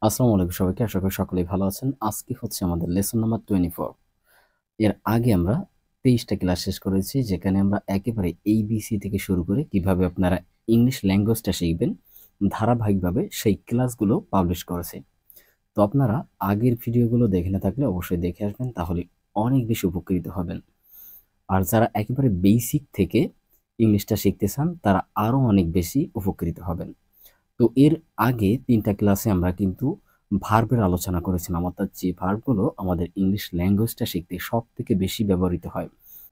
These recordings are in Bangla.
আসসালামু আলাইকুম সবাইকে। আশা করি সকলেই ভালো আছেন। আজকে হচ্ছে আমাদের লেসন নাম্বার 24। এর আগে আমরা 23টা ক্লাস শেষ করেছি, যেখানে আমরা একেবারে ABC থেকে শুরু করে কিভাবে আপনারা ইংলিশ ল্যাঙ্গুয়েজটা শিখবেন ধারাবাহিকভাবে সেই ক্লাসগুলো পাবলিশ করেছি। তো আপনারা আগের ভিডিওগুলো দেখে না থাকলে অবশ্যই দেখে আসবেন, তাহলে অনেক বেশি উপকৃত হবেন। আর যারা একেবারে বেসিক থেকে ইংলিশটা শিখতে চান তারা আরও অনেক বেশি উপকৃত হবেন। তো এর আগে ৩টা ক্লাসে আমরা কিন্তু ভার্বের আলোচনা করেছিলাম, অর্থাৎ যে ভার্বগুলো আমাদের ইংলিশ ল্যাঙ্গুয়েজটা শিখতে সবথেকে বেশি ব্যবহৃত হয়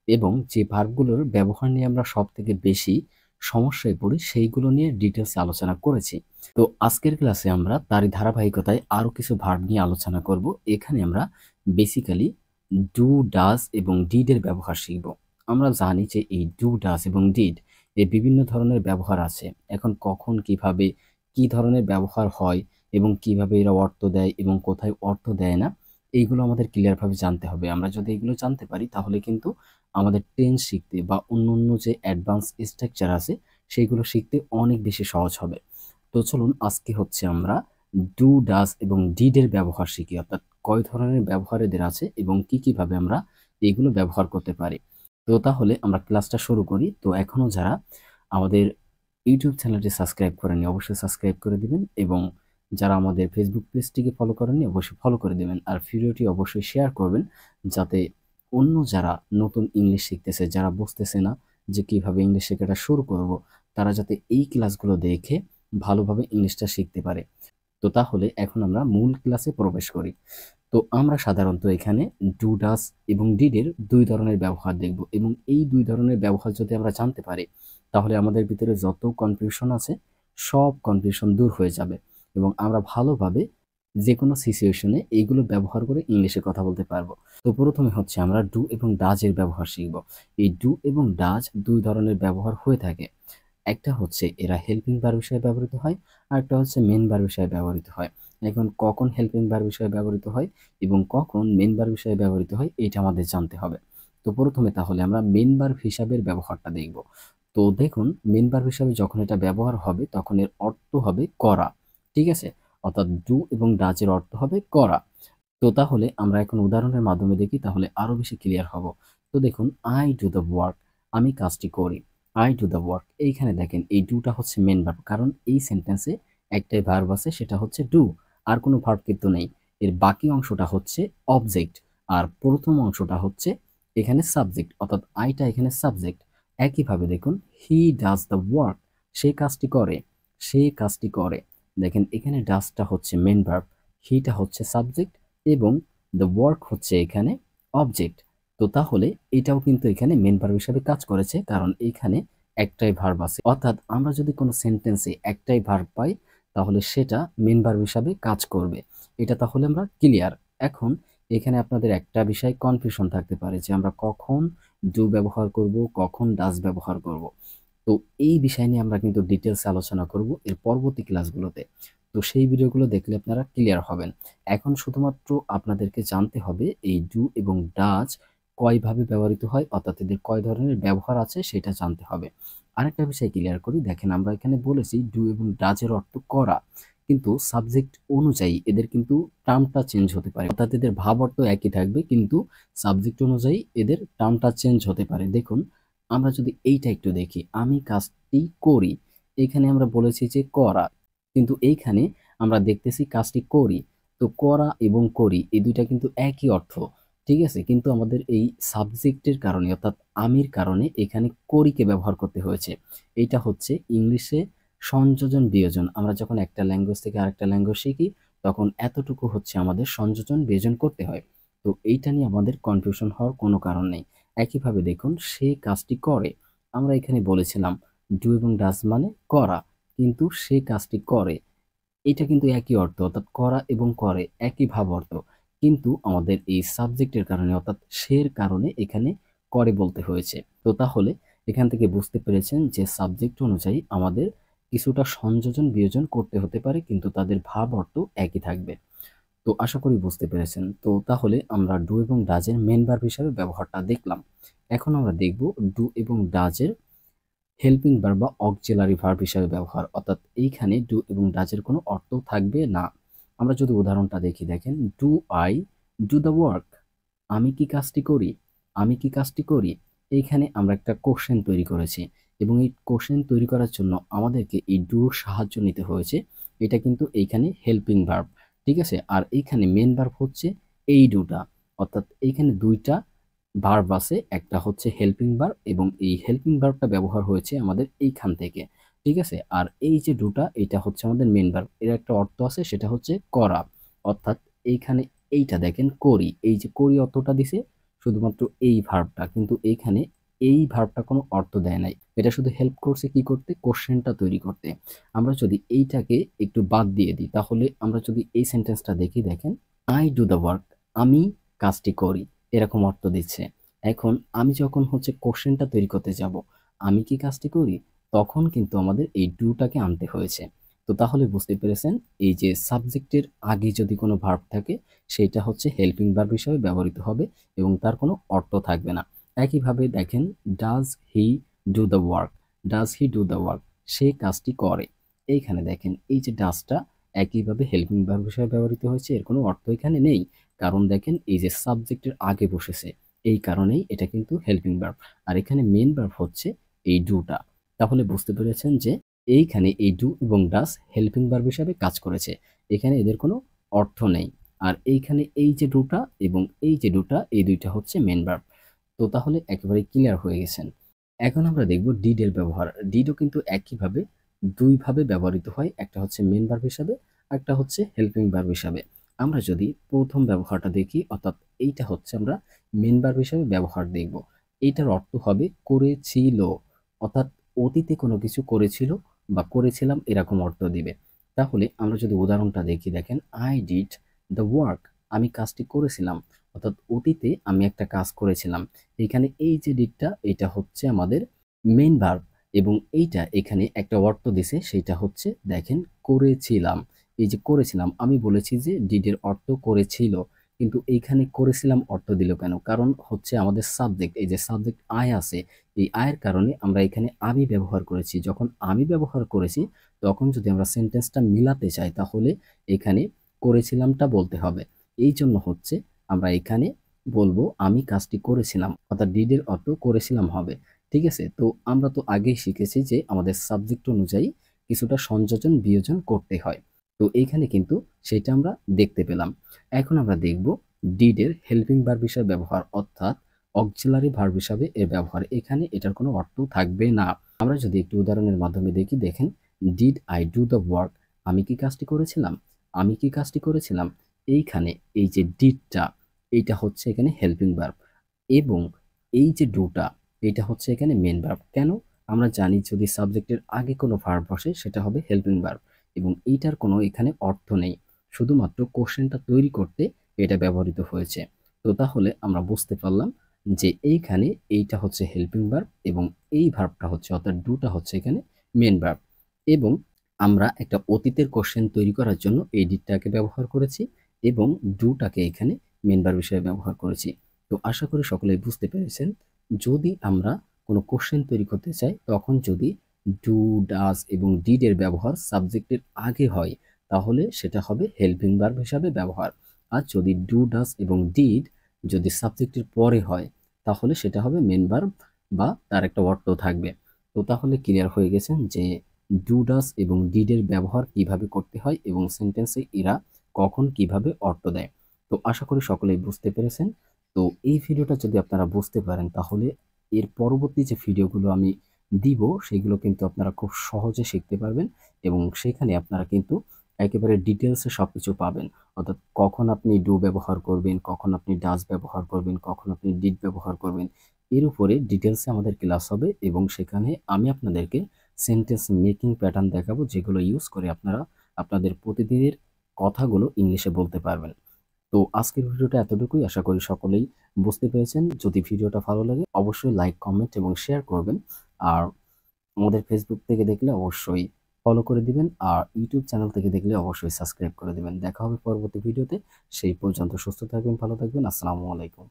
এবং যে ভার্বগুলোর ব্যবহার নিয়ে আমরা সবথেকে বেশি সমস্যায় পড়ি সেইগুলো নিয়ে ডিটেলসে আলোচনা করেছি। তো আজকের ক্লাসে আমরা তারই ধারাবাহিকতায় আরও কিছু ভার্ব নিয়ে আলোচনা করব। এখানে আমরা বেসিক্যালি ডু, ডাজ এবং ডিড এর ব্যবহার শিখব। আমরা জানি যে এই ডু, ডাজ এবং ডিড এর বিভিন্ন ধরনের ব্যবহার আছে। এখন কখন, কিভাবে, কি ধরনের ব্যবহার হয় এবং কিভাবে এরা অর্থ দেয় এবং কোথায় অর্থ দেয় না, এইগুলো আমাদের ক্লিয়ারভাবে জানতে হবে। আমরা যদি এগুলো জানতে পারি তাহলে কিন্তু আমাদের টেন্স শিখতে বা অন্য অন্য যে অ্যাডভান্স স্ট্রাকচার আছে সেইগুলো শিখতে অনেক বেশি সহজ হবে। তো চলুন আজকে হচ্ছে আমরা ডু, ডাজ এবং ডিড এর ব্যবহার শিখি, অর্থাৎ কয় ধরনের ব্যবহার এদের আছে এবং কিভাবে আমরা এগুলো ব্যবহার করতে পারি। তো তাহলে আমরা ক্লাসটা শুরু করি। তো এখনও যারা আমাদের ইউটিউব চ্যানেলটি সাবস্ক্রাইব করেননি অবশ্যই সাবস্ক্রাইব করে দিবেন, এবং যারা আমাদের ফেসবুক পেজটিকে ফলো করেননি অবশ্যই ফলো করে দিবেন। আর ভিডিওটি অবশ্যই শেয়ার করবেন, যাতে অন্য যারা নতুন ইংলিশ শিখতেছে, যারা বুঝতেছে না যে কিভাবে ইংলিশ শেখাটা শুরু করব, তারা যাতে এই ক্লাসগুলো দেখে ভালোভাবে ইংলিশটা শিখতে পারে। তো তাহলে এখন আমরা মূল ক্লাসে প্রবেশ করি। তো আমরা সাধারণত এখানে ডু, ডাজ এবং ডিডের দুই ধরনের ব্যবহার দেখব, এবং এই দুই ধরনের ব্যবহার যদি আমরা জানতে পারি তাহলে আমাদের ভিতরে যত কনফিউশন আছে সব কনফিউশন দূর হয়ে যাবে এবং আমরা ভালোভাবে যে কোনো সিচুয়েশনে এইগুলো ব্যবহার করে ইংলিশে কথা বলতে পারবো। তো প্রথমে হচ্ছে আমরা ডু এবং ডাজের ব্যবহার শিখব। এই ডু এবং ডাজ দুই ধরনের ব্যবহার হয়ে থাকে। একটা হচ্ছে এরা হেল্পিং ভার্ব হিসেবে ব্যবহৃত হয়, আর একটা হচ্ছে মেন ভার্ব হিসেবে ব্যবহৃত হয়। এখন কখন হেল্পিং ভার্ব হিসেবে ব্যবহৃত হয় এবং কখন মেন ভার্ব হিসেবে ব্যবহৃত হয় এটা আমাদের জানতে হবে। তো প্রথমে তাহলে আমরা মেন ভার্ব হিসাবের ব্যবহারটা দেখব। তো দেখুন, মেন ভার্ব হিসাবে যখন এটা ব্যবহার হবে তখন এর অর্থ হবে করা। ঠিক আছে, অর্থাৎ ডু এবং ডাচের অর্থ হবে করা। তো তাহলে আমরা এখন উদাহরণের মাধ্যমে দেখি, তাহলে আরো বেশি ক্লিয়ার হব। তো দেখুন, আই ডু দ্য ওয়ার্ক, আমি কাজটি করি। আই ডু দ্য ওয়ার্ক, এইখানে দেখেন এই ডুটা হচ্ছে মেন ভার্ব, কারণ এই সেন্টেন্সে একটাই ভার্ব আছে, সেটা হচ্ছে ডু, আর কোনো ভার্ব কিন্তু নেই। এর বাকি অংশটা হচ্ছে অবজেক্ট, আর প্রথম অংশটা হচ্ছে এখানে সাবজেক্ট, অর্থাৎ আইটা এখানে সাবজেক্ট। একইভাবে দেখুন, হি ডাজ দ্য ওয়ার্ক, সে কাজটি করে, সে কাজটি করে। দেখেন এখানে ডাজটা হচ্ছে মেন ভার্ব, হিটা হচ্ছে সাবজেক্ট এবং দ্য ওয়ার্ক হচ্ছে এখানে অবজেক্ট। তো তাহলে এটাও কিন্তু এখানে মেন ভার্ব হিসাবে কাজ করেছে, কারণ এখানে একটাই ভার্ব আছে। অর্থাৎ আমরা যদি কোনো সেন্টেন্সে একটাই ভার্ব পাই তাহলে সেটা মেন ভার্ব হিসাবে কাজ করবে। এটা তাহলে আমরা ক্লিয়ার। এখন এখানে আপনাদের একটা বিষয় কনফিউশন থাকতে পারে যে আমরা কখন ডু ব্যবহার করব, কখন ডাজ ব্যবহার করব। তো এই বিষয় নিয়ে আমরা কিন্তু ডিটেলসে আলোচনা করব এর পরবর্তী ক্লাসগুলোতে। তো সেই ভিডিওগুলো দেখলে আপনারা ক্লিয়ার হবেন। এখন শুধুমাত্র আপনাদেরকে জানতে হবে এই ডু এবং ডাজ কয়ভাবে ব্যবহৃত হয়, অর্থাৎ এদের কয় ধরনের ব্যবহার আছে সেটা জানতে হবে। আরেকটা বিষয় ক্লিয়ার করি, দেখেন আমরা এখানে বলেছি ডু এবং ডাজের অর্থ করা, কিন্তু সাবজেক্ট অনুযায়ী এদের কিন্তু টার্মটা চেঞ্জ হতে পারে, অর্থাৎ এদের ভাব অর্থ একই থাকবে কিন্তু সাবজেক্ট অনুযায়ী এদের টার্মটা চেঞ্জ হতে পারে। দেখুন, আমরা যদি এইটা একটু দেখি, আমি কাজটি করি, এখানে আমরা বলেছি যে করা, কিন্তু এইখানে আমরা দেখতেছি কাজটি করি। তো করা এবং করি এই দুইটা কিন্তু একই অর্থ, ঠিক আছে, কিন্তু আমাদের এই সাবজেক্টের কারণে অর্থাৎ আমির কারণে এখানে করিকে ব্যবহার করতে হয়েছে। এইটা হচ্ছে ইংলিশে সংযোজন বিয়োজন। আমরা যখন একটা ল্যাঙ্গুয়েজ থেকে আরেকটা ল্যাঙ্গুয়েজ শিখি তখন এতটুকু হচ্ছে আমাদের সংযোজন বিয়োজন করতে হয়। তো এইটা নিয়ে আমাদের কনফিউশন হওয়ার কোনো কারণ নেই। একইভাবে দেখুন, সে কাজটি করে, আমরা এখানে বলেছিলাম ডু এবং ডাজ মানে করা, কিন্তু সে কাজটি করে, এটা কিন্তু একই অর্থ, অর্থাৎ করা এবং করে একই ভাব অর্থ, কিন্তু আমাদের এই সাবজেক্টের কারণে অর্থাৎ সের কারণে এখানে করে বলতে হয়েছে। তো তাহলে এখান থেকে বুঝতে পেরেছেন যে সাবজেক্ট অনুযায়ী আমাদের কিছুটা সংযোজন বিয়োজন করতে হতে পারে, কিন্তু তাদের ভাব অর্থ একই থাকবে। তো আশা করি বুঝতে পেরেছেন। তো তাহলে আমরা ডু এবং ডাজের মেন ভার্ব হিসাবে ব্যবহারটা দেখলাম। এখন আমরা দেখব ডু এবং ডাজের হেল্পিং ভার্ব বা অক্সিলারি ভার্ব হিসাবে ব্যবহার, অর্থাৎ এইখানে ডু এবং ডাজের কোনো অর্থ থাকবে না। আমরা যদি উদাহরণটা দেখি, দেখেন, do I do the work, আমি কি কাজটি করি, আমি কি কাজটি করি। এইখানে আমরা একটা কোশ্চেন তৈরি করেছি এবং এই কোশ্চেন তৈরি করার জন্য আমাদেরকে এই ডুর সাহায্য নিতে হয়েছে। এটা কিন্তু এইখানে হেল্পিং ভার্ব, ঠিক আছে। আর এইখানে মেন ভার্ব হচ্ছে এই ডুটা, অর্থাৎ এইখানে দুইটা ভার্ব আছে, একটা হচ্ছে হেল্পিং ভার্ব এবং এই হেল্পিং ভার্বটা ব্যবহার হয়েছে আমাদের এইখান থেকে, ঠিক আছে। আর এই যে ডুটা, এটা হচ্ছে আমাদের মেন ভার্ব, এর একটা অর্থ আছে, সেটা হচ্ছে করা। অর্থাৎ এইখানে এইটা দেখেন করি, এই যে করি অর্থটা দিছে শুধুমাত্র এই ভার্বটা, কিন্তু এইখানে এই ভার্বটা কোনো অর্থ দেয় নাই, এটা শুধু হেল্প করছে কি করতে, কোশ্চেনটা তৈরি করতে। আমরা যদি এইটাকে একটু বাদ দিয়ে দিই, তাহলে আমরা যদি এই সেন্টেন্সটা দেখি, দেখেন, আই ডু দ্য ওয়ার্ক, আমি কাজটি করি, এরকম অর্থ দিচ্ছে। এখন আমি যখন হচ্ছে কোশ্চেনটা তৈরি করতে যাব, আমি কি কাজটি করি, তখন কিন্তু আমাদের এই ডুটাকে আনতে হয়েছে। তো তাহলে বুঝতে পেরেছেন, এই যে সাবজেক্টের আগে যদি কোনো ভার্ব থাকে, সেটা হচ্ছে হেল্পিং ভার্ব হিসাবে ব্যবহৃত হবে এবং তার কোনো অর্থ থাকবে না। একইভাবে দেখেন, does he do the work, does he do the work, সে কাজটি করে। এইখানে দেখেন এই যে ডাজটা একইভাবে হেল্পিং ভার্ব হিসাবে ব্যবহৃত হয়েছে, এর কোনো অর্থ এখানে নেই, কারণ দেখেন এই যে সাবজেক্টের আগে বসেছে, এই কারণেই এটা কিন্তু হেল্পিং ভার্ব। আর এখানে মেন ভার্ব হচ্ছে এই ডুটা। তাহলে বুঝতে পেরেছেন যে এইখানে এই ডু এবং ডাস হেল্পিং ভার্ব হিসাবে কাজ করেছে, এখানে এদের কোনো অর্থ নেই। আর এইখানে এই যে ডুটা এবং এই যে ডুটা, এই দুইটা হচ্ছে মেন ভার্ব। তো তাহলে একেবারে ক্লিয়ার হয়ে গেছেন। এখন আমরা দেখব ডিডের ব্যবহার। ডিডও কিন্তু একইভাবে দুইভাবে ব্যবহৃত হয়, একটা হচ্ছে মেন ভার্ব হিসাবে, একটা হচ্ছে হেল্পিং ভার্ব হিসাবে। আমরা যদি প্রথম ব্যবহারটা দেখি, অর্থাৎ এইটা হচ্ছে আমরা মেন ভার্ব হিসাবে ব্যবহার দেখব। এইটার অর্থ হবে করেছিল, অর্থাৎ অতীতে কোনো কিছু করেছিল বা করেছিলাম, এরকম অর্থ দিবে। তাহলে আমরা যদি উদাহরণটা দেখি, দেখেন, আই ডিড দ্য ওয়ার্ক, আমি কাজটি করেছিলাম, অর্থাৎ অতীতে আমি একটা কাজ করেছিলাম। এখানে এই যে ডিডটা, এটা হচ্ছে আমাদের মেইন ভার্ব এবং এইটা এখানে একটা অর্থ দিছে, সেটা হচ্ছে দেখেন করেছিলাম। এই যে করেছিলাম, আমি বলেছি যে ডিডের অর্থ করেছিল, কিন্তু এইখানে করেছিলাম অর্থ দিল কেন, কারণ হচ্ছে আমাদের সাবজেক্ট, এই যে সাবজেক্ট আই আছে, এই আয়ের কারণে আমরা এখানে আমি ব্যবহার করেছি। যখন আমি ব্যবহার করেছি, তখন যদি আমরা সেন্টেন্সটা মিলাতে চাই, তাহলে এখানে করেছিলামটা বলতে হবে। এই জন্য হচ্ছে আমরা এখানে বলবো আমি কাজটি করেছিলাম, অর্থাৎ ডিডের অর্থ করেছিলাম হবে, ঠিক আছে। তো আমরা তো আগেই শিখেছি যে আমাদের সাবজেক্ট অনুযায়ী কিছুটা সংযোজন বিয়োজন করতে হয়। তো এইখানে কিন্তু সেটা আমরা দেখতে পেলাম। এখন আমরা দেখব ডিডের হেল্পিং ভার্ব হিসাবে ব্যবহার, অর্থাৎ অক্সিলারি ভার্ব হিসাবে এর ব্যবহার। এখানে এটার কোনো অর্থ থাকবে না। আমরা যদি একটু উদাহরণের মাধ্যমে দেখি, দেখেন, did I do the work, আমি কি কাজটি করেছিলাম, আমি কি কাজটি করেছিলাম। এইখানে এই যে ডিডটা, এইটা হচ্ছে এখানে হেল্পিং ভার্ব এবং এই যে ডুটা, এটা হচ্ছে এখানে মেন ভার্ব। কেন? আমরা জানি যদি সাবজেক্টের আগে কোনো ভার্ব বসে, সেটা হবে হেল্পিং ভার্ব এবং এইটার কোনো এখানে অর্থ নেই, শুধুমাত্র কোশ্চেনটা তৈরি করতে এটা ব্যবহৃত হয়েছে। তো তাহলে আমরা বুঝতে পারলাম যে এইখানে এইটা হচ্ছে হেল্পিং ভার্ব এবং এই ভার্বটা হচ্ছে, অর্থাৎ ডুটা হচ্ছে এখানে মেন ভার্ব। এবং আমরা একটা অতীতের কোশ্চেন তৈরি করার জন্য এই ডিডটাকে ব্যবহার করেছি এবং ডুটাকে এখানে মেন ভার্ব হিসেবে ব্যবহার করেছি। তো আশা করি সকলেই বুঝতে পেরেছেন। যদি আমরা কোনো কোশ্চেন তৈরি করতে চাই, তখন যদি ডু, ডাজ এবং ডিড এর ব্যবহার সাবজেক্টের আগে হয়, তাহলে সেটা হবে হেল্পিং ভার্ব হিসাবে ব্যবহার। আর যদি ডু, ডাজ এবং ডিড যদি সাবজেক্টের পরে হয়, তাহলে সেটা হবে মেন ভার্ব বা তার একটা অর্থ থাকবে। তো তাহলে ক্লিয়ার হয়ে গেছেন যে ডু, ডাজ এবং ডিড এর ব্যবহার কিভাবে করতে হয় এবং সেন্টেন্সে এরা কখন কিভাবে অর্থ দেয়। তো আশা করি সকলেই বুঝতে পেরেছেন। তো এই ভিডিওটা যদি আপনারা বুঝতে পারেন, তাহলে এর পরবর্তী যে ভিডিওগুলো আমি দিব, সেগুলো কিন্তু আপনারা খুব সহজে শিখতে পারবেন এবং সেখানে আপনারা কিন্তু একেবারে ডিটেলসে সবকিছু পাবেন। অর্থাৎ কখন আপনি ডু ব্যবহার করবেন, কখন আপনি ডাজ ব্যবহার করবেন, কখন আপনি ডিড ব্যবহার করবেন, এর উপরে ডিটেলসে আমাদের ক্লাস হবে এবং সেখানে আমি আপনাদেরকে সেন্টেন্স মেকিং প্যাটার্ন দেখাবো, যেগুলো ইউজ করে আপনারা আপনাদের প্রতিদিনের কথাগুলো ইংলিশে বলতে পারবেন। তো আজকের ভিডিওটা এতটুকুই, আশা করি সকলেই বুঝতে পেরেছেন। যদি ভিডিওটা ভালো লাগে, অবশ্যই লাইক, কমেন্ট এবং শেয়ার করবেন। আর আমাদের ফেসবুক থেকে দেখলে অবশ্যই ফলো করে দিবেন আর ইউটিউব চ্যানেল থেকে দেখলে অবশ্যই সাবস্ক্রাইব করে দিবেন। দেখা হবে পরবর্তী ভিডিওতে। সেই পর্যন্ত সুস্থ থাকবেন, ভালো থাকবেন। আসসালামু আলাইকুম।